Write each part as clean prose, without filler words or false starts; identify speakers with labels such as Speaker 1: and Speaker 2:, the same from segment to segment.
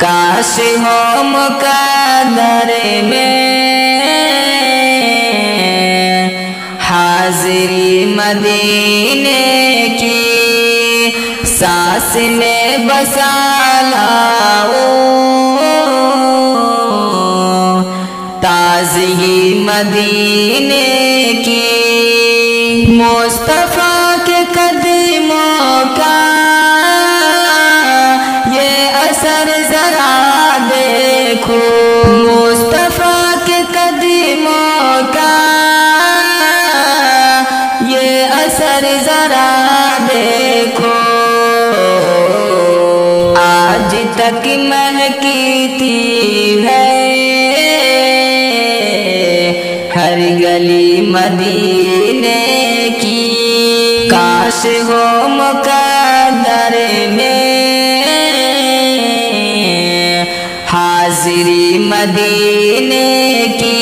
Speaker 1: काश हो मुकद्दर में हाजिरी मदीने की, सांस में बसा लाओ ताज़गी मदीने की। मुस्तफ़ा के कदमों का ये असर जरा देखो, मुस्तफ़ा के कदमों का ये असर जरा देखो। आज तक महकती है हर गली मदीने की, काश हो मुकद्दर में हाजिरी मदीने की,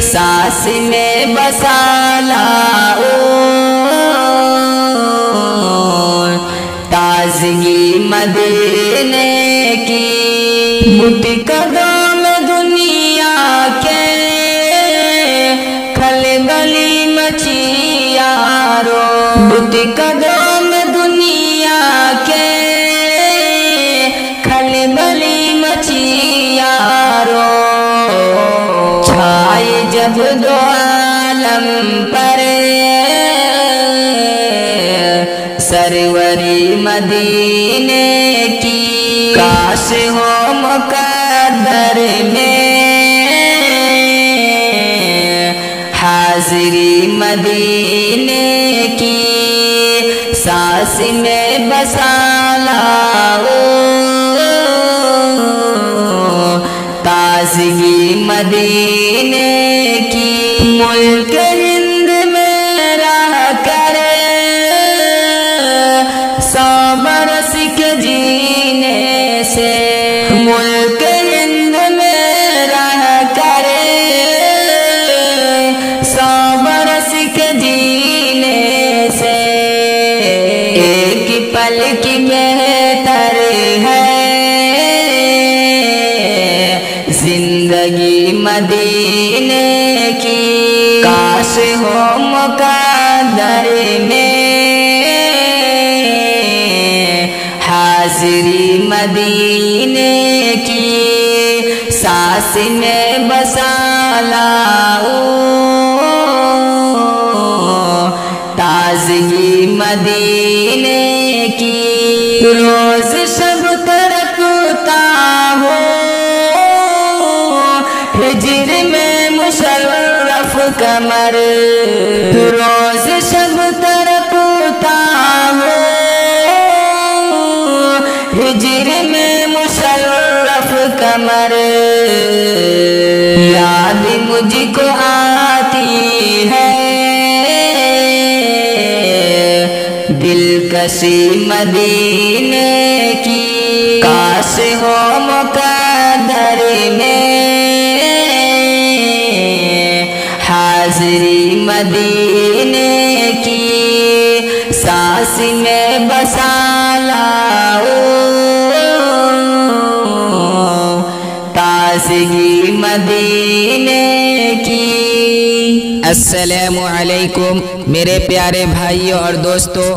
Speaker 1: सांस में बसा लाओ ताज़गी मदीने की। मुट्ठिकदों में दुनिया के खलबली मची यारो, मुट्ठिकदों में दुनिया के खलबली मची यारो। छाए जब दो आलम पर सरवरी मदीने की, काश हो मुकद्दर में हाजिरी मदीने की, सांस में बसा लाओ ताज़गी मदीने की। मुल्क हिंद में रह कर 100 बरस के जीने से, मुल्क हिंद में रह कर 100 बरस के जीने से, एक पल की बेहतर है जिंदगी मदीने की, काश हो मुकद्दर में हाजिरी मदीने की, सांस में बसा लाओ ताज़गी मदीने की। रोज शब तरफता हो हिज्र में मुशर्रफ कमर, रोज शब तरफता हो हिज्र में मुशर्रफ कमर। याद मुझको आती है दिलकशी मदीने की, काश हो मुकद्दर में हाजिरी मदीने की, सांस में बसा लाओ ताज़गी मदीने की। अस्सलामु अलैकुम मेरे प्यारे भाइयों और दोस्तों,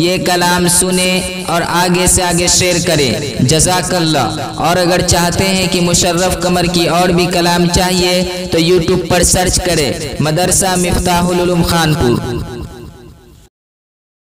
Speaker 1: ये कलाम सुने और आगे से आगे शेयर करें, जज़ाकल्लाह। और अगर चाहते हैं कि मुशर्रफ कमर की और भी कलाम चाहिए तो यूट्यूब पर सर्च करें मदरसा मिफ्ताहुल उलूम खानपुर।